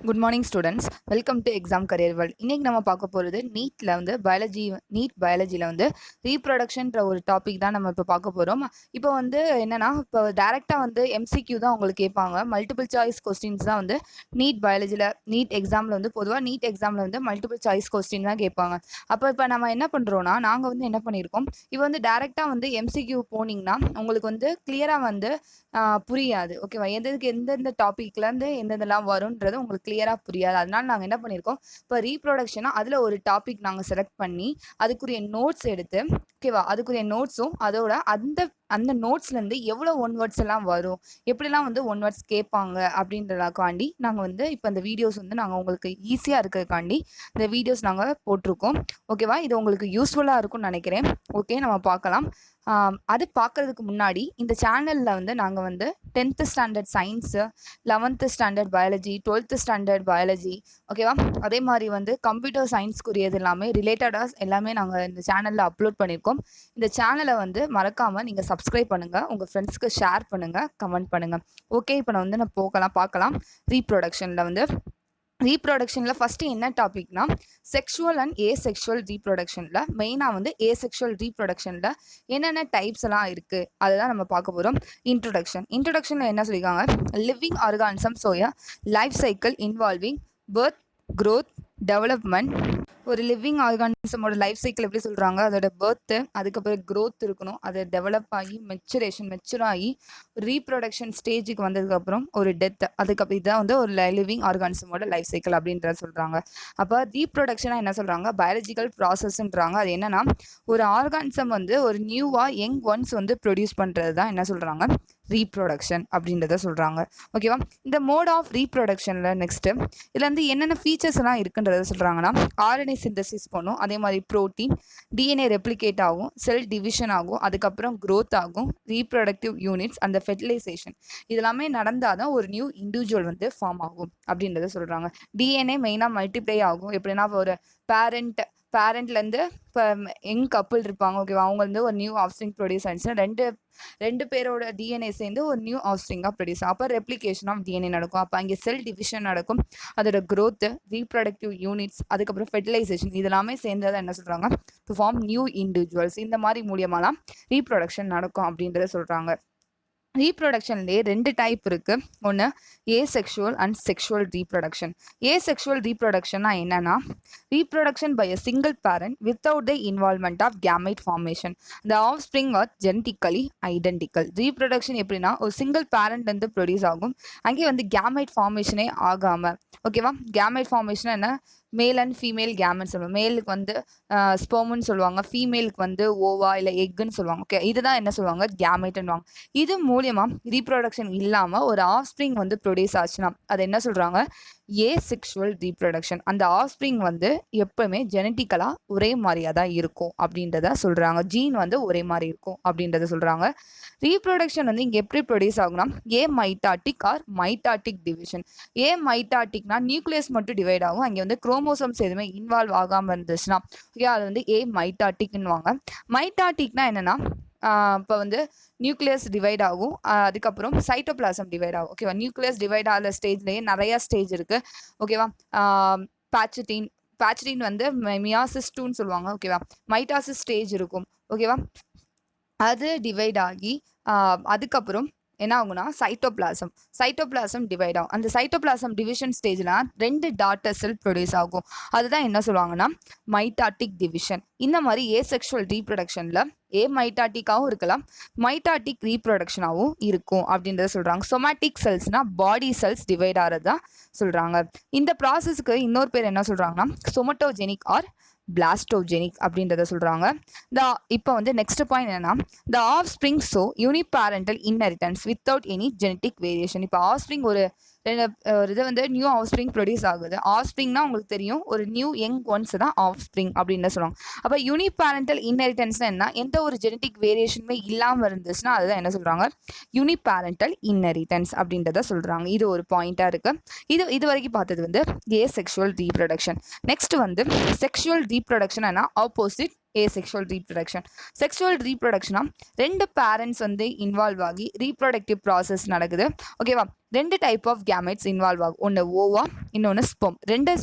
Good morning students, welcome to exam career world. இன்றைக்கி நம்ம பார்க்க போகிறது நீட்டில் வந்து நீட் பயாலஜியில் வந்து ரீப்ரொடக்ஷன்ற ஒரு டாபிக் தான் நம்ம இப்போ பார்க்க போகிறோம். இப்போ வந்து என்னென்னா, இப்போ டேரெக்டாக வந்து எம்சிக்யூ தான் உங்களுக்கு கேட்பாங்க. மல்டிபிள் சாய்ஸ் கொஸ்டின்ஸ் தான் வந்து நீட் பயாலஜியில் நீட் எக்ஸாமில் வந்து பொதுவாக நீட் எக்ஸாமில் வந்து மல்டிபிள் சாய்ஸ் கொஸ்டின் தான் கேட்பாங்க. இப்போ நம்ம என்ன பண்ணுறோன்னா, நாங்கள் வந்து என்ன பண்ணியிருக்கோம், இப்போ வந்து டேரெக்டாக வந்து எம்சிக்யூ போனீங்கன்னா உங்களுக்கு வந்து கிளியராக வந்து புரியாது. ஓகேவா? எந்தெந்த டாப்பிக்லேருந்து எந்தெந்தெல்லாம் வரும்ன்றது உங்களுக்கு கிளியராக புரியாது. அதனால நாங்கள் என்ன பண்ணியிருக்கோம், இப்போ ரீப்ரொடக்ஷனாக அதில் ஒரு டாபிக் நாங்கள் செலக்ட் பண்ணி அதுக்குரிய நோட்ஸ் எடுத்து, ஓகேவா, அதுக்குரிய நோட்ஸும் அதோட அந்த நோட்ஸ்லேருந்து எவ்வளோ ஒன் வேர்ட்ஸ் எல்லாம் வரும், எப்படிலாம் வந்து ஒன் வேர்ட்ஸ் கேட்பாங்க அப்படின்றதுக்காண்டி நாங்கள் வந்து இப்போ இந்த வீடியோஸ் வந்து நாங்கள் உங்களுக்கு ஈஸியாக இருக்கிறதுக்காண்டி இந்த வீடியோஸ் நாங்கள் போட்டிருக்கோம். ஓகேவா? இது உங்களுக்கு யூஸ்ஃபுல்லாக இருக்கும்னு நினைக்கிறேன். ஓகே, நம்ம பார்க்கலாம். அது பார்க்குறதுக்கு முன்னாடி இந்த சேனலில் வந்து நாங்கள் வந்து 10th standard science, 11th standard biology, 12th standard biology, ஓகேவா, அதே மாதிரி வந்து கம்ப்யூட்டர் சயின்ஸ்க்குரியது எல்லாமே ரிலேட்டடாக எல்லாமே நாங்கள் இந்த சேனலில் அப்லோட் பண்ணியிருக்கோம். இந்த சேனலை வந்து மறக்காமல் நீங்கள் சப்ஸ்கிரைப் பண்ணுங்கள், உங்கள் ஃப்ரெண்ட்ஸ்க்கு ஷேர் பண்ணுங்கள், கமெண்ட் பண்ணுங்கள். ஓகே, இப்போ நான் பார்க்கலாம். ரீப்ரொடக்ஷனில் ஃபஸ்ட்டு என்ன டாபிக்னா, செக்ஷுவல் அண்ட் ஏசெக்ஷுவல் ரீப்ரொடக்ஷனில் மெயினாக வந்து ஏசெக்ஷுவல் ரீப்ரொடக்ஷனில் என்னென்ன டைப்ஸ் எல்லாம் இருக்குது அதை தான் நம்ம பார்க்க போகிறோம். இன்ட்ரொடக்ஷனில் என்ன சொல்லியிருக்காங்க, living organisms life cycle involving birth, growth, development. ஒரு லிவிங் ஆர்கானிசமோட லைஃப் சைக்கிள் எப்படி சொல்கிறாங்க, அதோட பர்த்து, அதுக்கப்புறம் க்ரோத் இருக்கணும், அதை டெவலப் ஆகி மெச்சூர் ஆகி ரீப்ரொடக்ஷன் ஸ்டேஜுக்கு வந்ததுக்கப்புறம் ஒரு டெத், அதுக்கப்புறம் இதுதான் வந்து ஒரு லிவிங் ஆர்கானிசமோட லைஃப் சைக்கிள் அப்படின்றத சொல்கிறாங்க. அப்போ ரீப்ரொடக்ஷனாக என்ன சொல்கிறாங்க, பயாலஜிக்கல் ப்ராசஸ்ன்றாங்க. அது என்னென்னா, ஒரு ஆர்கானிசம் வந்து ஒரு நியூவாக யங் ஒன்ஸ் வந்து ப்ரொடியூஸ் பண்ணுறது தான் என்ன சொல்கிறாங்க, ரீப்ரொடக்ஷன் அப்படின்றத சொல்கிறாங்க. ஓகேவா? இந்த மோட் ஆஃப் ரீப்ரொடக்ஷனில் நெக்ஸ்ட்டு இதில் வந்து என்னென்ன ஃபீச்சர்ஸ் எல்லாம் இருக்குன்றத சொல்கிறாங்கன்னா, ஆர்என்ஏ சிந்தசிஸ் பண்ணும், அதே மாதிரி ப்ரோட்டீன், டிஎன்ஏ ரெப்ளிகேட் ஆகும், செல் டிவிஷன் ஆகும், அதுக்கப்புறம் க்ரோத் ஆகும், ரீப்ரொடக்டிவ் யூனிட்ஸ், அந்த ஃபெர்டிலைசேஷன் இதெல்லாமே நடந்தால் தான் ஒரு நியூ இண்டிவிஜுவல் வந்து ஃபார்ம் ஆகும் அப்படின்றத சொல்கிறாங்க. டிஎன்ஏ மெயினாக மல்டிப்ளை ஆகும். எப்படின்னா, ஒரு பேரண்ட்லேருந்து இப்போ யங் கப்புள் இருப்பாங்க, ஓகேவா, அவங்க வந்து ஒரு நியூ ஆஃப்ஸ்ப்ரிங் ப்ரொடியூஸ் ஆகிடுச்சுன்னா ரெண்டு பேரோட டிஎன்ஏ சேர்ந்து ஒரு நியூ ஆஃப்ஸ்ப்ரிங்காக ப்ரொடியூஸ் ஆகும். அப்போ ரெப்ளிகேஷன் ஆஃப் டிஎன்ஏ நடக்கும். அப்போ அங்கே செல் டிவிஷன் நடக்கும், அதோட க்ரோத், ரீப்ரொடக்டிவ் யூனிட்ஸ், அதுக்கப்புறம் ஃபெர்டிலைசேஷன் இதெல்லாமே சேர்ந்ததை என்ன சொல்கிறாங்க, டு ஃபார்ம் நியூ இண்டிவிஜுவல்ஸ். இந்த மாதிரி மூலியமாலாம் ரீப்ரொடக்ஷன் நடக்கும் அப்படின்றத சொல்கிறாங்க. ரீப்ரொடக்ஷன்லேயே 2 டைப் இருக்குது. ஒன்று asexual and sexual reproduction. Asexual ரீப்ரொடக்ஷன்னா என்னென்னா, reproduction by a single parent without the involvement of gamete formation. The offspring are genetically identical. Reproduction எப்படின்னா, ஒரு சிங்கிள் பேரண்ட்லேருந்து ப்ரொடியூஸ் ஆகும், அங்கேயே வந்து கேமைட் ஃபார்மேஷனே ஆகாமல். ஓகேவா? கேமைட் ஃபார்மேஷன் என்ன, மேல் அண்ட் ஃபீமேல் கேமெட்ஸ் சொல்லுவாங்க. மேலுக்கு வந்து ஸ்பெர்ம்னு சொல்லுவாங்க, ஃபீமேலுக்கு வந்து ஓவா இல்லை எக்குன்னு சொல்லுவாங்க. ஓகே, இதுதான் என்ன சொல்லுவாங்க, கேமெட்னுவாங்க. இது மூலியமாக ரீப்ரொடக்ஷன் இல்லாமல் ஒரு ஆஃப்ஸ்ப்ரிங் வந்து ப்ரொடியூஸ் ஆச்சுன்னா அது என்ன சொல்கிறாங்க, ஏசெக்ஷுவல் ரீப்ரொடக்ஷன். அந்த ஆஃப்ஸ்ப்ரிங் வந்து எப்பவுமே ஜெனட்டிக்கலாக ஒரே மாதிரியாக தான் இருக்கும் அப்படின்றத சொல்கிறாங்க. ஜீன் வந்து ஒரே மாதிரி இருக்கும் அப்படின்றத சொல்கிறாங்க. ரீப்ரொடக்ஷன் வந்து இங்கே எப்படி ப்ரொடியூஸ் ஆகுனா, ஏ மைட்டாட்டிக் ஆர் மைட்டாட்டிக் டிவிஷன். ஏ மைட்டாட்டிக்னா நியூக்ளியஸ் மட்டும் டிவைட் ஆகும், அங்கே வந்து குரோமோசோம்ஸ் எதுவுமே இன்வால்வ் ஆகாமல் இருந்துச்சுன்னா ஓகே, அது வந்து ஏ மைட்டாட்டிக்னுவாங்க. மைட்டாட்டிக்னா என்னென்னா, இப்போ வந்து நியூக்ளியஸ் டிவைட் ஆகும், அதுக்கப்புறம் சைட்டோபிளாசம் டிவைட் ஆகும். ஓகேவா? நியூக்ளியஸ் டிவைட் ஆகிற ஸ்டேஜ்லேயே நிறையா ஸ்டேஜ் இருக்குது. ஓகேவா? பேச்சட்டின் வந்து மியாசிஸ் 2ன்னு சொல்லுவாங்க. ஓகேவா? மைட்டாசிஸ் ஸ்டேஜ் இருக்கும். ஓகேவா? அது டிவைட் ஆகி அதுக்கப்புறம் என்ன ஆகுனா, சைட்டோபிளாசம் டிவைட் ஆகும். அந்த சைட்டோபிளாசம் டிவிஷன் ஸ்டேஜில் 2 டாட்டர் செல் ப்ரொடியூஸ் ஆகும். அதுதான் என்ன சொல்லுவாங்கன்னா, மைட்டாட்டிக் டிவிஷன். இந்த மாதிரி ஏசெக்ஷுவல் ரீப்ரொடக்ஷனில் ஏ மைட்டாட்டிக்காகவும் இருக்கலாம், மைட்டாட்டிக் ரீப்ரொடக்ஷனாகவும் இருக்கும் அப்படின்றத சொல்கிறாங்க. சொமேட்டிக் செல்ஸ்னால் பாடி செல்ஸ் டிவைட் ஆகிறது தான் சொல்கிறாங்க. இந்த ப்ராசஸ்க்கு இன்னொரு பேர் என்ன சொல்கிறாங்கன்னா, சொமட்டோஜெனிக் ஆர் பிளாஸ்டோஜெனிக் அப்படின்றத சொல்கிறாங்க. இப்போ வந்து நெக்ஸ்ட் பாயிண்ட் என்னன்னா, the offspring so uniparental inheritance without any genetic variation. இப்போ ஆஃப் ஸ்ப்ரிங் ஒரு இது வந்து நியூ ஆஃப் ஸ்ப்ரிங் ப்ரொடியூஸ் ஆகுது. ஆஃப் ஸ்ப்ரிங்னா உங்களுக்கு தெரியும், ஒரு நியூ யங் ஒன்ஸ் தான் ஆஃப் ஸ்ப்ரிங் அப்படின்னு சொல்லுவாங்க. அப்போ யூனிபேரண்டல் இன்ஹெரிட்டன்ஸ்னா என்ன, எந்த ஒரு ஜெனட்டிக் வேரியேஷனுமே இல்லாமல் இருந்துச்சுன்னா அதுதான் என்ன சொல்கிறாங்க, யூனிபேரண்டல் இன்ஹெரிட்டன்ஸ் அப்படின்றத சொல்கிறாங்க. இது ஒரு பாயிண்டாக இருக்குது. இது வரைக்கும் பார்த்தது வந்து ஏசெக்ஷுவல் ரீப்ரொடக்ஷன். நெக்ஸ்ட் வந்து செக்ஷுவல் ரீப்ரொடக்ஷன் என்ன, opposite asexual reproduction. Sexual reproduction ரெண்டு பேரண்ட்ஸ் வந்து இன்வால்வ் ஆகி ரீப்ரொடக்டிவ் ப்ராசஸ் நடக்குது. ஓகேவா? ரெண்டு டைப் ஆஃப் கேமெட்ஸ் இன்வால்வ் ஆகும். ஒன்று ஓவா, இன்னொன்று ஸ்பெர்ம். ரெண்டு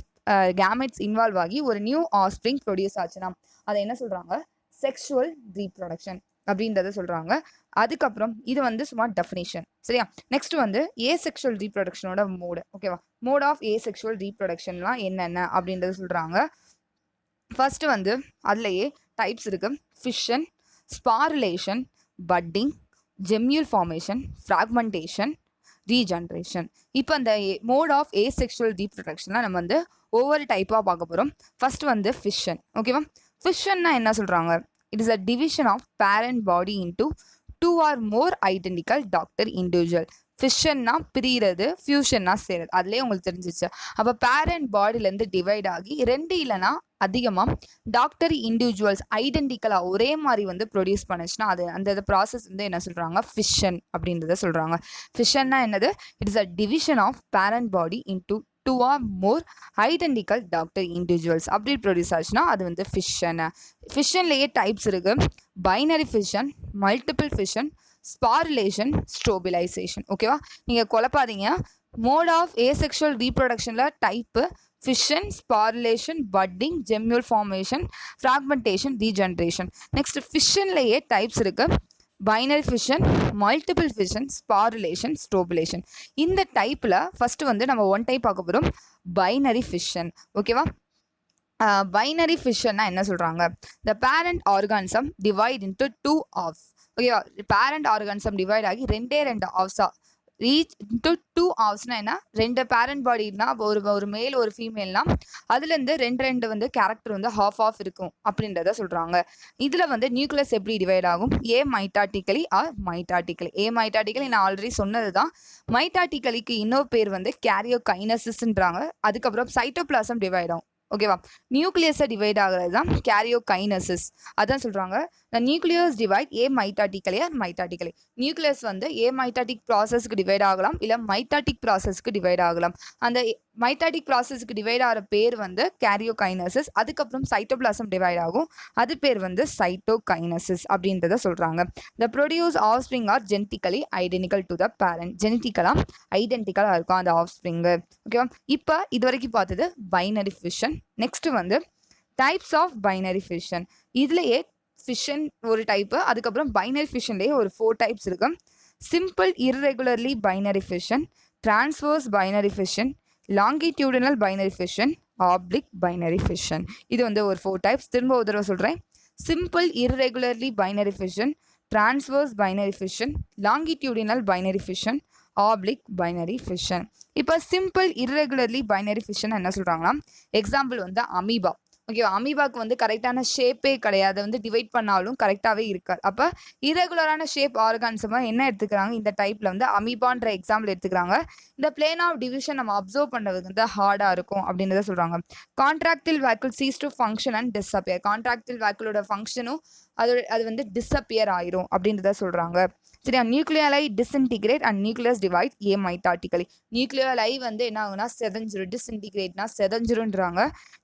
கேமெட்ஸ் இன்வால்வ் ஆகி ஒரு நியூ ஆஃப்ஸ்பிரிங் ப்ரொடியூஸ் ஆச்சுன்னா அதை என்ன சொல்றாங்க? செக்ஷுவல் ரீப்ரொடக்ஷன் அப்படின்றத சொல்றாங்க. அதுக்கப்புறம் இது வந்து சும்மா டெஃபினேஷன். சரியா? நெக்ஸ்ட் வந்து ஏசெக்ஷுவல் ரீப்ரொடக்ஷனோட மோடு. ஓகேவா? மோட் ஆஃப் ஏசெக்ஷுவல் ரீப்ரொடக்ஷன்லாம் என்னென்ன அப்படின்றத சொல்றாங்க. ஃபர்ஸ்ட் வந்து அதுலயே டைப்ஸ் இருக்கு. Fission, sporulation, budding, gemmule formation, fragmentation, regeneration. இப்போ அந்த மோட் ஆஃப் ஏசெக்ஷுவல் ரீப்ரொடக்ஷன்லாம் நம்ம வந்து ஒவ்வொரு டைப்பாக பார்க்க போகிறோம். ஃபர்ஸ்ட் வந்து ஃபிஷன். ஓகேவா? ஃபிஷன்னா என்ன சொல்கிறாங்க? It is a division of parent body into 2 or more identical daughter individual. ஃபிஷன்னா பிரிகிறது, ஃபியூஷன்னா சேருது. அதுலேயே உங்களுக்கு தெரிஞ்சிச்சு. அப்போ பேரண்ட் பாடியிலேருந்து டிவைட் ஆகி 2 இல்லைனா அதிகமாக டாக்டர் இண்டிவிஜுவல்ஸ் ஐடென்டிக்கலாக ஒரே மாதிரி வந்து ப்ரொடியூஸ் பண்ணுச்சுன்னா அது அந்த ப்ராசஸ் வந்து என்ன சொல்கிறாங்க? ஃபிஷன் அப்படின்றத சொல்கிறாங்க. ஃபிஷன்னா என்னது? It is a division of parent body into 2 or more identical daughter individuals அப்படி ப்ரொடியூஸ் ஆச்சுன்னா அது வந்து ஃபிஷன். ஃபிஷன்லேயே டைப்ஸ் இருக்கு. Binary fission, multiple fission, sporulation, strobilation. ஓகேவா? நீங்கள் குழப்பாதீங்க. மோட் ஆஃப் ஏசெக்ஷுவல் ரீப்ரொடக்ஷனில் type fission, sporulation, budding, gemmule formation, fragmentation, regeneration. Next ஃபிஷன்லேயே டைப்ஸ் இருக்கு. Binary fission, multiple fission, sporulation, strobilation. இந்த டைப்பில் ஃபர்ஸ்ட் வந்து நம்ம ஒன் டைப் பார்க்க போகிறோம், பைனரி ஃபிஷன். ஓகேவா? பைனரி ஃபிஷன்னா என்ன சொல்கிறாங்க? The parent organism divide into 2 halves. ஓகேவா? பேரண்ட் ஆர்கானிசம் டிவைட் ஆகி 2 halves ரீச் இன்ட்டு 2 halvesனா என்ன? 2 பேரண்ட் பாடினா ஒரு மேல் ஒரு ஃபீமேல்னா அதுலேருந்து 2 வந்து கேரக்டர் வந்து half இருக்கும் அப்படின்றத சொல்கிறாங்க. இதில் வந்து நியூக்ளியஸ் எப்படி டிவைட் ஆகும்? ஏ மைட்டாட்டிக்கலி ஆர் மைட்டாட்டிக்கலி. ஏ மைட்டாட்டிக்கலி நான் ஆல்ரெடி சொன்னது தான். மைட்டாட்டிக்கலிக்கு இன்னொரு பேர் வந்து கேரியோகைனசிஸ்ன்றாங்க. அதுக்கப்புறம் சைட்டோபிளாசம் டிவைட் ஆகும். ஓகேவா? நியூக்ளியஸை டிவைட் ஆகிறது தான் கேரியோகைனசிஸ். அதான் சொல்கிறாங்க. Nucleus divide a மைட்டாட்டிக்கலி R மைட்டாட்டிக்கலி. Nucleus வந்து ஏ மைட்டாட்டிக் ப்ராசஸ்க்கு டிவைட் ஆகலாம், இல்லை மைட்டாட்டிக் ப்ராசஸ்க்கு டிவைட் ஆகலாம். அந்த மைட்டாட்டிக் ப்ராசஸ்க்கு டிவைட் ஆகிற பேர் வந்து கேரியோகைனசிஸ். அதுக்கப்புறம் சைட்டோபிளாசம் டிவைட் ஆகும், அது பேர் வந்து சைட்டோகைனசிஸ் அப்படின்றத சொல்கிறாங்க. The produce offspring are genetically identical to the parent. ஜெனட்டிக்கலாக ஐடென்டிக்கலாக இருக்கும் அந்த ஆஃப்ஸ்பிரிங்கு. ஓகேவா? இப்போ இது வரைக்கும் பார்த்தது பைனரி ஃபிஷன். நெக்ஸ்ட் வந்து டைப்ஸ் ஆஃப் பைனரி ஃபிஷன். இதுலேயே ஃபிஷன் ஒரு டைப்பு, அதுக்கப்புறம் பைனரி ஃபிஷன்லேயே ஒரு 4 டைப்ஸ் இருக்கு. Simple irregularly binary fission, transverse binary fission, longitudinal binary fission, oblique binary fission. இது வந்து ஒரு 4 டைப்ஸ். திரும்ப ஒரு தடவை சொல்கிறேன். Simple irregularly binary fission, transverse binary fission, longitudinal binary fission, oblique binary fission. இப்போ சிம்பிள் இர்ரெகுலர்லி பைனரி ஃபிஷன் என்ன சொல்கிறாங்கன்னா, எக்ஸாம்பிள் வந்து அமீபா. ஓகேவா? அமீபாக்கு வந்து கரெக்டான ஷேப்பே கிடையாது, வந்து டிவைட் பண்ணாலும் கரெக்டாகவே இருக்காது. அப்போ இரகுலரான ஷேப் ஆர்கானிசமாக என்ன எடுத்துக்கிறாங்க? இந்த டைப்பில் வந்து அமீபான்ற எக்ஸாம்பிள் எடுத்துக்கிறாங்க. இந்த பிளேன் ஆஃப் டிவிஷன் நம்ம அப்சர்வ் பண்ணுறது வந்து ஹார்டாக இருக்கும் அப்படின்றத சொல்கிறாங்க. Contractile vacuole cease to function and disappear. Contractile வேக்கிளோட ஃபங்க்ஷனும் அது வந்து டிஸ்அப்பியர் ஆயிரும் அப்படின்றத சொல்கிறாங்க. சரியா? Nucleoli disintegrate and nucleus divide a mitotically. Nucleoli வந்து என்ன ஆகுனா செதஞ்சிரும். டிஸ்இன்டிகிரேட்னா செதஞ்சிருன்றாங்க.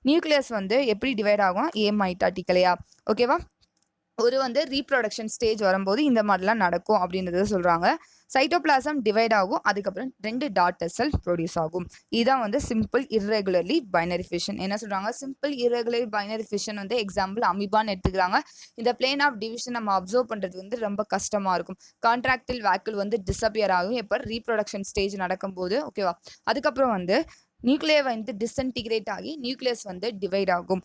நியூக்ளியஸ் வந்து எப்படி டிவைட் ஆகும்? ஏ மைட்டாட்டிக்கலையா. ஓகேவா? ஒரு வந்து ரீப்ரொடக்ஷன் ஸ்டேஜ் வரும்போது இந்த மாதிரிலாம் நடக்கும் அப்படின்றத சொல்கிறாங்க. சைட்டோபிளாசம் டிவைட் ஆகும், அதுக்கப்புறம் 2 டாட்டர் செல் ப்ரொடியூஸ் ஆகும். இதுதான் வந்து சிம்பிள் இர்ரெகுலர்லி பைனரி ஃபிஷன். என்ன சொல்கிறாங்க? சிம்பிள் இர்ரெகுலர் பைனரி ஃபிஷன் வந்து எக்ஸாம்பிள் அமீபான்னு எடுத்துக்கிறாங்க. இந்த பிளேன் ஆஃப் டிவிஷன் நம்ம அப்சர்வ் பண்ணுறது வந்து ரொம்ப கஷ்டமாக இருக்கும். கான்ட்ராக்டில் வேக்கிள் வந்து டிஸ்அப்பியர் ஆகும் எப்போ? ரீப்ரொடக்ஷன் ஸ்டேஜ் நடக்கும்போது. ஓகேவா? அதுக்கப்புறம் வந்து நியூக்ளியை வந்து டிஸ்இன்டிகிரேட் ஆகி நியூக்ளியஸ் வந்து டிவைட் ஆகும்.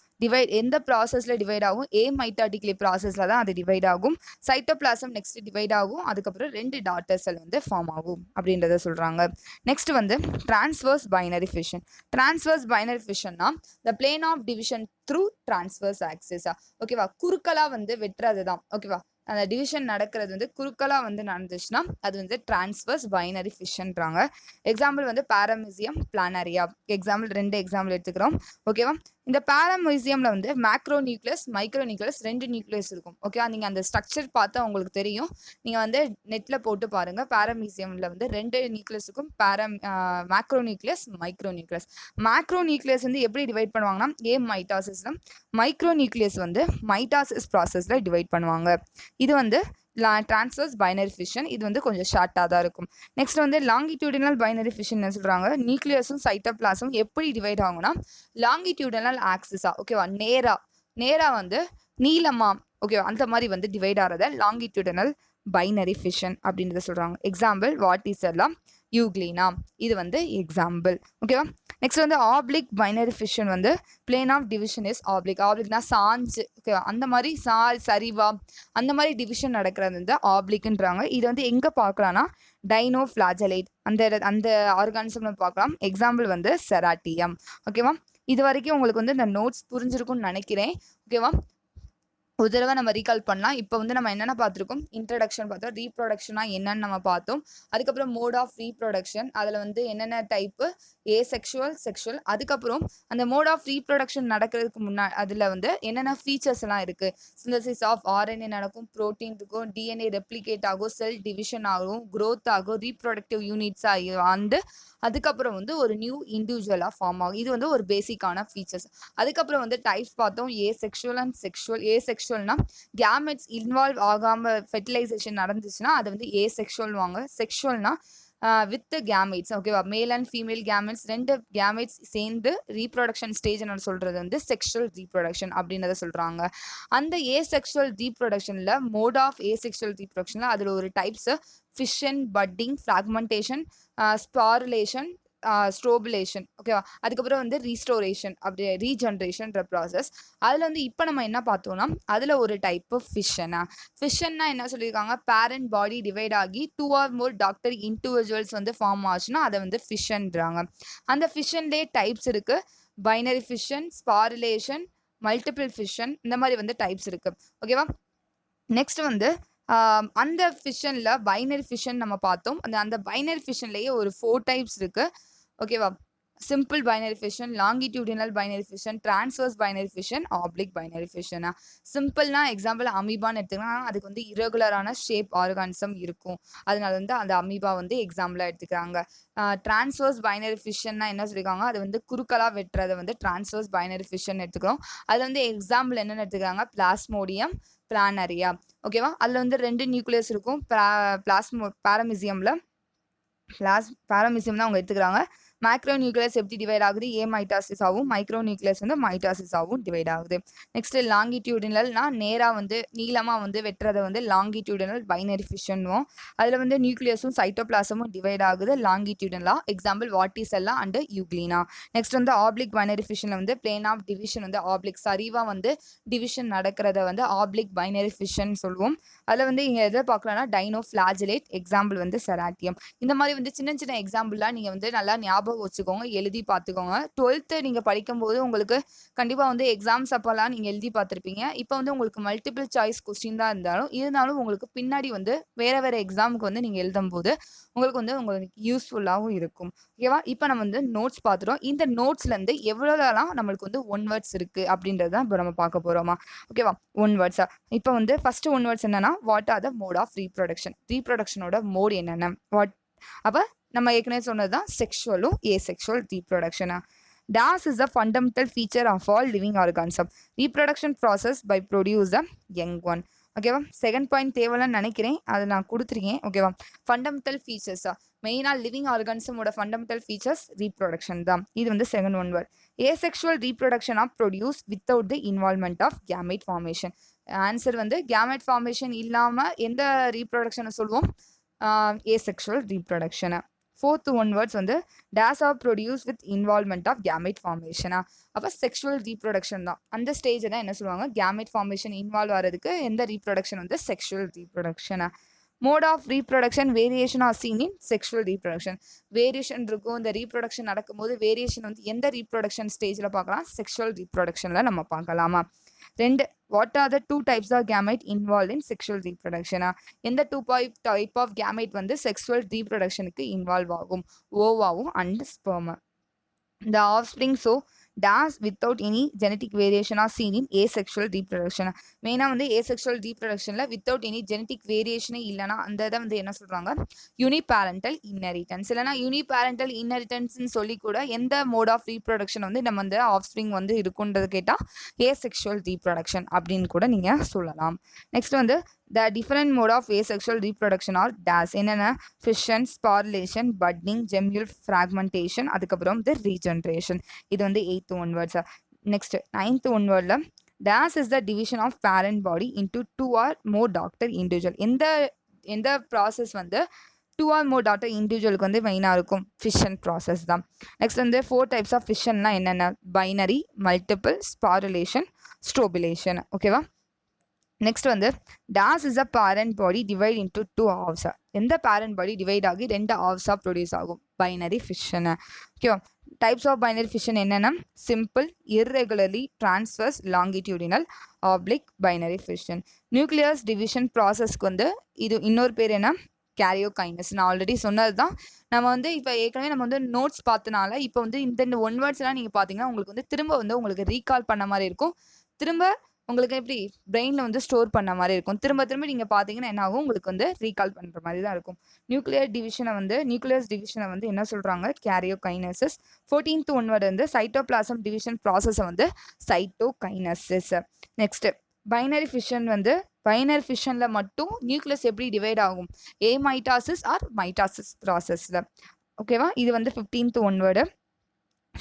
எந்த ப்ராசஸில் டிவைட் ஆகும்? ஏ மைட்டாட்டிக்கலி ப்ராசஸில் தான் அது டிவைட் ஆகும். சைட்டோபிளாசம் நெக்ஸ்ட் டிவைட் ஆகும், அதுக்கப்புறம் 2 டாட்டர் செல் வந்து ஃபார்ம் ஆகும் அப்படின்றத சொல்கிறாங்க. நெக்ஸ்ட் வந்து transverse binary fission. Transverse binary ஃபிஷன்னா the plane of division through transverse ஆக்சிஸா. ஓகேவா? குறுக்கலாக வந்து வெட்டுறது தான். ஓகேவா? அந்த டிவிஷன் நடக்கிறது வந்து குறுக்கலாக வந்து நடந்துச்சுன்னா அது வந்து டிரான்ஸ்வர்ஸ் பைனரி ஃபிஷன்றாங்க. எக்ஸாம்பிள் வந்து பாரமிசியம் பிளானரியா. எக்ஸாம்பிள் 2 எக்ஸாம்பிள் எடுத்துக்கிறோம். ஓகேவா? இந்த பாராமிசியம்ல வந்து macro nucleus micro nucleus 2 nucleus இருக்கும். ஓகேவா? நீங்க அந்த ஸ்ட்ரக்சர் பார்த்தா உங்களுக்கு தெரியும். நீங்க வந்து நெட்ல போட்டு பாருங்க. பாராமிசியம்ல வந்து 2 நியூக்ளியஸ் இருக்கும். Macro nucleus micro nucleus. Macro nucleus வந்து எப்படி டிவைட் பண்ணுவாங்கன்னா மைட்டாசிஸ்ல, மைக்ரோ நியூக்ளியஸ் வந்து மைட்டாசிஸ் ப்ராசஸ்ல டிவைட் பண்ணுவாங்க. இது வந்து டிரான்ஸ்வர்ஸ் பைனரி ஃபிஷன். இது வந்து கொஞ்சம் ஷார்ட்டாக தான் இருக்கும். நெக்ஸ்ட் வந்து லாங்கிடியூடினல் பைனரி ஃபிஷன் என்ன சொல்றாங்க, நியூக்ளியஸும் சைட்டோபிளாஸும் எப்படி டிவைட் ஆகும்னா லாங்கிடியூடினல் ஆக்சிஸா, ஓகேவா, நேரா வந்து நீளமா, ஓகேவா, அந்த மாதிரி வந்து டிவைட் ஆகிறத லாங்கிடியூடினல் பைனரி ஃபிஷன் அப்படின்றத சொல்றாங்க. எக்ஸாம்பிள் வாட் இஸ் எல்லாம் யூக்ளினா, இது வந்து எக்ஸாம்பிள். ஓகேவா? நெக்ஸ்ட் வந்து ஆப்ளிக் பைனரி ஃபிஷன் வந்து plane of division is oblique. ஆப்ளிக்னா சாஞ்சு, ஓகேவா, அந்த மாதிரி சரிவா அந்த மாதிரி டிவிஷன் நடக்கிறது வந்து ஆப்ளிக்ன்றாங்க. இது வந்து எங்க பார்க்கலாம்னா டைனோஃபிளாஜலேட் அந்த ஆர்கானிசம்ல பார்க்கலாம். எக்ஸாம்பிள் வந்து செராட்டியம். ஓகேவா? இது வரைக்கும் உங்களுக்கு வந்து இந்த நோட்ஸ் புரிஞ்சிருக்கும்னு நினைக்கிறேன். ஓகேவா? ஒரு தடவை நம்ம ரீகால் பண்ணலாம். இப்போ வந்து நம்ம என்னென்ன பார்த்துருக்கோம், இன்ட்ரடக்ஷன் பார்த்தோம், ரீப்ரொடக்ஷனா என்னன்னு நம்ம பார்த்தோம். அதுக்கப்புறம் மோட் ஆஃப் ரீப்ரொடக்ஷன், அதில் வந்து என்னென்ன டைப்பு, ஏசெக்சுவல், செக்ஷுவல். அதுக்கப்புறம் அந்த மோட் ஆஃப் ரீப்ரொடக்ஷன் நடக்கிறதுக்கு முன்னாடி அதில் வந்து என்னென்ன ஃபீச்சர்ஸ் எல்லாம் இருக்குது. சிந்தசிஸ் ஆஃப் ஆர்என்ஏ நடக்கும், ப்ரோட்டீன் இருக்கும், டிஎன்ஏ ரெப்ளிகேட் ஆகும், செல் டிவிஷன் ஆகும், க்ரோத் ஆகும், ரீப்ரொடக்டிவ் யூனிட்ஸ் வந்து அதுக்கப்புறம் வந்து ஒரு நியூ இண்டிவிஜுவலாக ஃபார்ம் ஆகும். இது வந்து ஒரு பேசிக்கான ஃபீச்சர்ஸ். அதுக்கப்புறம் வந்து டைப்ஸ் பார்த்தோம், ஏசெக்சுவல் அண்ட் செக்ஷுவல். ஏசெக்சுவல்னா கேமெட்ஸ் இன்வால்வ் ஆகாமல் ஃபெர்டிலைசேஷன் நடந்துச்சுன்னா அதை வந்து ஏசெக்சுவல் வாங்க. செக்ஷுவல்னா வித் கேமெட்ஸ், ஓகேவா, male and female gametes 2 gametes சேர்ந்து ரீப்ரொடக்ஷன் ஸ்டேஜ் என்ன சொல்றது வந்து செக்ஷுவல் ரீப்ரொடக்ஷன் அப்படின்றத சொல்றாங்க. அந்த ஏசெக்சுவல் ரீப்ரொடக்ஷன்ல மோட் ஆஃப் ஏசெக்சுவல் ரீப்ரொடக்ஷன்ல அதில் ஒரு டைப்ஸ் ஃபிஷன், பட்டிங், ஃப்ராக்மெண்டேஷன், ஸ்பாருலேஷன், ஸ்ட்ரோபுலேஷன், ஓகேவா, அதுக்கப்புறம் வந்து ரீஸ்டோரேஷன், அப்படி ரீஜென்ரேஷன்ற ப்ராசஸ். அதில் வந்து இப்போ நம்ம என்ன பார்த்தோம்னா அதில் ஒரு டைப்பு ஃபிஷனா. ஃபிஷன்னா என்ன சொல்லியிருக்காங்க, பேரண்ட் பாடி டிவைட் ஆகி 2 or more டாக்டர் இண்டிவிஜுவல்ஸ் வந்து ஃபார்ம் ஆச்சுன்னா அதை வந்து ஃபிஷன்றாங்க. அந்த ஃபிஷன்லேயே டைப்ஸ் இருக்குது. பைனரி ஃபிஷன், ஸ்பாருலேஷன், மல்டிபிள் ஃபிஷன், இந்த மாதிரி வந்து டைப்ஸ் இருக்குது. ஓகேவா? நெக்ஸ்ட் வந்து அந்த ஃபிஷனில் பைனரி ஃபிஷன் நம்ம பார்த்தோம். அந்த பைனரி ஃபிஷன்லேயே ஒரு 4 டைப்ஸ் இருக்குது. ஓகேவா? Simple binary fission, longitudinal binary fission, transverse binary fission, oblique binary ஃபிஷனா. சிம்பிள்னா எக்ஸாம்பிள் அமீபான்னு எடுத்துக்கலாம். அதுக்கு வந்து இரகுலரான ஷேப் ஆர்கானிசம் இருக்கும். அதனால வந்து அந்த அமீபா வந்து எக்ஸாம்பிளாக எடுத்துக்கிறாங்க. டிரான்ஸ்வர்ஸ் பைனரி ஃபிஷன்னா என்ன சொல்லியிருக்காங்க, அது வந்து குறுக்கலாக வெட்டுறதை வந்து டிரான்ஸ்வர்ஸ் பைனரி ஃபிஷன் எடுத்துக்கிறோம். அதில் வந்து எக்ஸாம்பிள் என்னென்னு எடுத்துக்கிறாங்க, பிளாஸ்மோடியம், பிளானரியா. ஓகேவா? அதில் வந்து 2 நியூக்ளியஸ் இருக்கும். பாரமிசியமில் பாரமிசியம் தான் அவங்க எடுத்துக்கிறாங்க. மேக்ரோ நியூக்ளியஸ் எப்படி டிவைட் ஆகுது, மைட்டாசிஸ் ஆகும். மைக்ரோ நியூக்ளியஸ் வந்து மைட்டாசிஸ் ஆகும் டிவைட் ஆகுது. நெக்ஸ்ட் லாங்கிடியூடினல்னா நேராக வந்து நீளமாக வந்து வெட்டுறதை வந்து லாங்கிடியூடினல் பைனரி ஃபிஷன்வோம். அதில் வந்து நியூக்ளியஸும் சைட்டோபிளாசமும் டிவைட் ஆகுது லாங்கிடியூடினலா. Example Vorticella and Euglena. Next வந்து ஆப்ளிக் பைனரி ஃபிஷனில் வந்து பிளேன் ஆஃப் டிவிஷன் வந்து ஆப்ளிக் சரிவாக வந்து டிவிஷன் நடக்கிறத வந்து ஆப்ளிக் பைனரி ஃபிஷன் சொல்லுவோம். அதில் வந்து இங்கே எதை பார்க்கலாம்னா டைனோஃபிளாஜலேட், எக்ஸாம்பிள் வந்து செராட்டியம். இந்த மாதிரி வந்து சின்ன சின்ன எக்ஸாம்பிள்லாம் நீங்கள் வந்து நல்லா ஞாபகம் வச்சுக்கோங்க, எழுதி பார்த்துக்கோங்க. 12th நீங்கள் படிக்கும்போது உங்களுக்கு கண்டிப்பாக வந்து எக்ஸாம்ஸ் அப்போல்லாம் நீங்கள் எழுதி பார்த்துருப்பீங்க. இப்போ வந்து உங்களுக்கு மல்டிபிள் சாய்ஸ் கொஸ்டின் தான் இருந்தாலும் உங்களுக்கு பின்னாடி வந்து வேறு எக்ஸாமுக்கு வந்து நீங்கள் எழுதும்போது உங்களுக்கு யூஸ்ஃபுல்லாகவும் இருக்கும். ஓகேவா? இப்போ நம்ம வந்து நோட்ஸ் பார்த்துட்டோம். இந்த நோட்ஸ்லேருந்து எவ்வளோலாம் நம்மளுக்கு வந்து ஒன் வேர்ட்ஸ் இருக்குது அப்படின்றது தான் இப்போ நம்ம பார்க்க போகிறோமா. ஓகேவா? ஒன் வேர்ட்ஸா. இப்போ வந்து ஃபர்ஸ்ட் ஒன் வேர்ட்ஸ் என்னன்னா, what are the mode of reproduction. ரீப்ரொடக்ஷனோட மோட் என்னென்ன, அப்போ நம்ம ஏற்கனவே சொன்னது தான் செக்ஷுவலும் ஏசெக்சுவல் ரீப்ரொடக்ஷனா. Das is a fundamental feature of all living organisms. Reproduction process by produce a young one. ஓகேவா? செகண்ட் பாயிண்ட் தேவைன்னு நினைக்கிறேன், அதை நான் கொடுத்துருக்கேன். ஓகேவா? ஃபண்டமெண்டல் ஃபீச்சர்ஸா, மெயினாக லிவிங் ஆர்கானிசமோட ஃபண்டமெண்டல் ஃபீச்சர்ஸ் ரீப்ரொடக்ஷன் தான். இது வந்து second one word. Asexual reproduction of produce without the involvement of gamete formation. Answer வந்து கேமெட் ஃபார்மேஷன் இல்லாமல் எந்த ரீப்ரொடக்ஷனை சொல்லுவோம், ஏசெக்சுவல் ரீப்ரொடக்ஷனை. ஃபோர்த் ஒன் வேர்ட்ஸ் வந்து these are produce with involvement of gamete ஃபார்மேஷனா. அப்போ செக்ஷுவல் ரீப்ரொடக்ஷன் தான். அந்த ஸ்டேஜை தான் என்ன சொல்லுவாங்க, கேமெட் ஃபார்மேஷன் இன்வால்வ் ஆகிறதுக்கு எந்த ரீப்ரொடக்ஷன் வந்து செக்ஷுவல் ரீப்ரொடக்ஷனா. Mode of reproduction variation are seen in sexual reproduction. Variation இருக்கும், இந்த ரீப்ரொடக்ஷன் நடக்கும்போது வேரியேஷன் வந்து எந்த ரீப்ரொடக்ஷன் ஸ்டேஜில் பார்க்கலாம், செக்ஷுவல் ரீப்ரொடக்ஷனில் நம்ம பார்க்கலாமா. 2. What are the 2 types of gamete involved in sexual reproduction? எந்த 2 type of gamete வந்து sexual reproductionக்கு involve ஆகும், ஓவாவும் and sperm. The offspring so dash without any genetic variation are seen in asexual reproduction. மெயினா வந்து asexual reproductionல without any genetic variation இல்லனா அந்த இத வந்து என்ன சொல்றாங்க uniparental inheritance இல்லனா uniparental inheritance னு சொல்லி கூட எந்த mode of reproduction வந்து நம்ம அந்த offspring வந்து இருக்கும்ன்றது கேட்டா asexual reproduction அப்படினு கூட நீங்க சொல்லலாம். நெக்ஸ்ட் வந்து the different mode of asexual reproduction are dash என்னன்னா fission, sporulation, budding, gemmule, fragmentation, அதுக்கப்புறம் the regeneration. இது வந்து 8th one words. Next 9th one wordல dash is the division of parent body into two or more daughter individual. எந்த process வந்து two or more daughter individualக்கு வந்து மெயினா இருக்கும் fission process தான். Next வந்து 4 types of fissionனா என்னென்ன binary, multiple, sporulation, strobulation. ஓகேவா? Next வந்து dash is a parent body divide into two halves. எந்த parent body divide ஆகி ரெண்டு halves ப்ரொடியூஸ் ஆகும் binary fission. ஓகேவா? டைப்ஸ் ஆஃப் பைனரி ஃபிஷன் என்னென்னா simple, irregularly, transverse, longitudinal, oblique, binary fission. Nucleus division ப்ராசஸ்க்கு வந்து இது இன்னொரு பேர் என்ன karyokinesis. நான் ஆல்ரெடி சொன்னது தான். நம்ம வந்து இப்போ ஏற்கனவே நம்ம வந்து நோட்ஸ் பார்த்தனால இப்போ வந்து இந்த ஒன் வேர்ட்ஸ்லாம் நீங்கள் பார்த்தீங்கன்னா உங்களுக்கு வந்து திரும்ப வந்து உங்களுக்கு ரீகால் பண்ண மாதிரி இருக்கும். திரும்ப உங்களுக்கு எப்படி பிரெயினில் வந்து ஸ்டோர் பண்ண மாதிரி இருக்கும். திரும்ப திரும்ப நீங்கள் பார்த்தீங்கன்னா என்ன ஆகும் உங்களுக்கு வந்து ரீகால் பண்ணுற மாதிரி தான் இருக்கும். நியூக்ளியஸ் டிவிஷனை வந்து என்ன சொல்கிறாங்க karyokinesis. 14th ஒன் வேர்டு வந்து சைட்டோபிளாசம் டிவிஷன் ப்ராசஸை வந்து cytokinesis. நெக்ஸ்ட் பைனரி ஃபிஷன் வந்து பைனரி ஃபிஷனில் மட்டும் நியூக்ளியஸ் எப்படி டிவைட் ஆகும் amitosis ஆர் mitosis ப்ராசஸில். ஓகேவா? இது வந்து 15th one word.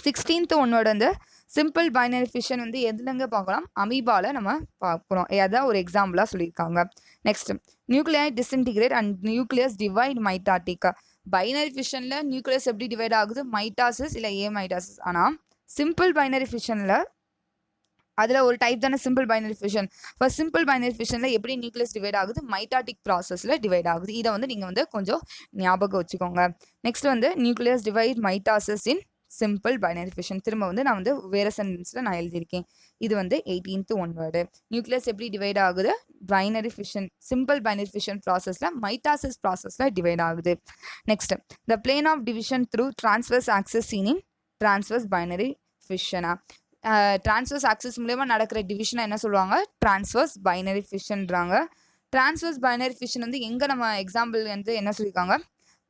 16th one word வந்து சிம்பிள் பைனரி ஃபிஷன் வந்து எதுலங்க பார்க்கலாம் அமீபால நம்ம பார்க்குறோம். அதான் ஒரு எக்ஸாம்பிளாக சொல்லியிருக்காங்க. Next nucleus disintegrate and nucleus divide mitotic. Binary ஃபிஷனில் நியூக்ளியஸ் எப்படி டிவைட் ஆகுது மைட்டாசிஸ் இல்லை amitosis. ஆனால் சிம்பிள் பைனரி ஃபிஷனில் அதில் ஒரு டைப் தானே சிம்பிள் பைனரி ஃபிஷன். இப்போ சிம்பிள் பைனரி ஃபிஷனில் எப்படி நியூக்ளியஸ் டிவைட் ஆகுது மைட்டாட்டிக் ப்ராசஸில் டிவைட் ஆகுது. இதை வந்து நீங்கள் வந்து கொஞ்சம் ஞாபகம் வச்சுக்கோங்க. நெக்ஸ்ட் வந்து நியூக்ளியஸ் டிவைட் மைட்டாசிஸ் இன் சிம்பிள் பைனரி ஃபிஷன். திரும்ப வந்து நான் வந்து வேறு சென்டென்ஸில் நான் எழுதியிருக்கேன். இது வந்து 18th ஒன் வேர்டு. நியூக்ளியஸ் எப்படி டிவைட் ஆகுது binary fission simple binary fission ப்ராசஸில் மைட்டாசிஸ் ப்ராசஸில் டிவைட் ஆகுது. Next the plane of division through transverse axis seen in transverse binary ஃபிஷனா. டிரான்ஸ்வர்ஸ் ஆக்சஸ் மூலமா நடக்கிற டிவிஷனை என்ன சொல்லுவாங்க டிரான்ஸ்வர்ஸ் பைனரி ஃபிஷன்றாங்க. டிரான்ஸ்வர்ஸ் பைனரி ஃபிஷன் வந்து எங்கே நம்ம எக்ஸாம்பிள் வந்து என்ன சொல்லியிருக்காங்க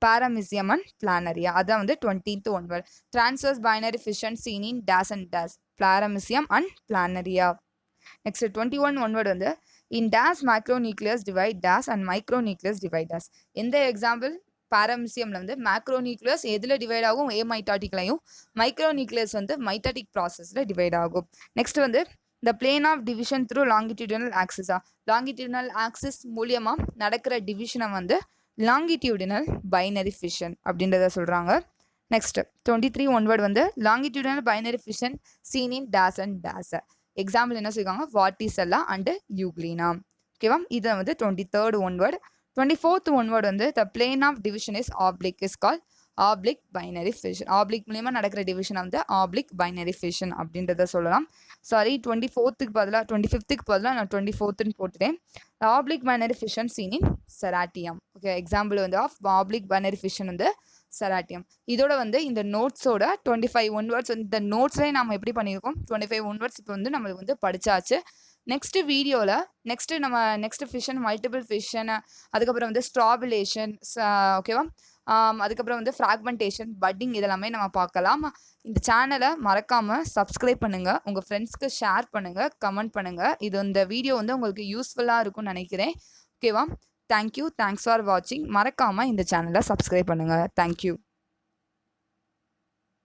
பாரமிசியம் அண்ட் பிளானரியா. அதான் வந்து 20th one word. Transverse binary fission seen in these and these Paramecium and Planaria. Next 21 one word வந்து in these micronucleus divide these and micronucleus divide these. எந்த எக்ஸாம்பிள் பாரமிசியம்ல வந்து மேக்ரோநியூக்ளியஸ் எதில் டிவைட் ஆகும் ஏமைட்டாட்டிக்லையும், மைக்ரோநியூக்ளியஸ் வந்து மைட்டாட்டிக் ப்ராசஸில் டிவைட் ஆகும். Next வந்து the plane of division through longitudinal ஆக்சிஸா. லாங்கிடியூடினல் ஆக்சிஸ் மூலியமாக நடக்கிற டிவிஷனை வந்து லாங்கிடியூடினல் பைனரி ஃபிஷன் அப்படின்றத சொல்கிறாங்க. நெக்ஸ்ட் 23 ஒன் வேர்ட் வந்து longitudinal binary fission seen in these and these. Example என்ன சொல்லியிருக்காங்க வார்டிசெல்லா அண்ட் யூக்ளினா. ஓகேவா? இதை வந்து 23rd one word. 24th one word வந்து the plane of division is oblique is call oblique binary fission. Oblique மூலியமாக நடக்கிற division வந்து ஆப்ளிக் பைனரி ஃபிஷன் அப்படின்றத சொல்லலாம். சாரி 24th பதிலாக 25th பதிலாக நான் 24th போட்டுட்டேன். ஆப்ளிக் பைனரி ஃபிஷன் சீன் இன் செராட்டியம். ஓகே எக்ஸாம்பிள் வந்து ஆஃப் ஆப்ளிக் பைனரி ஃபிஷன் வந்து செராட்டியம். இதோட வந்து இந்த நோட்ஸோட 25 ஒன் வேர்ட்ஸ் இந்த நோட்ஸ்லேயே நம்ம எப்படி பண்ணியிருக்கோம் 25 ஒன் வேர்ட்ஸ் இப்போ வந்து நம்மளுக்கு வந்து படிச்சாச்சு. நெக்ஸ்ட் வீடியோவில் நெக்ஸ்ட் ஃபிஷன் மல்டிபிள் ஃபிஷன், அதுக்கப்புறம் வந்து ஸ்ட்ராபுலேஷன், ஓகேவா, அதுக்கப்புறம் வந்து ஃப்ராக்மெண்டேஷன், பட்டிங் இதெல்லாமே நம்ம பார்க்கலாம். இந்த சேனலை மறக்காமல் சப்ஸ்கிரைப் பண்ணுங்கள், உங்கள் ஃப்ரெண்ட்ஸ்க்கு ஷேர் பண்ணுங்கள், கமெண்ட் பண்ணுங்கள். இந்த வீடியோ வந்து உங்களுக்கு யூஸ்ஃபுல்லாக இருக்கும்னு நினைக்கிறேன். ஓகேவா? தேங்க்யூ, தேங்க்ஸ் ஃபார் வாட்சிங். மறக்காமல் இந்த சேனலை சப்ஸ்கிரைப் பண்ணுங்கள். தேங்க்யூ.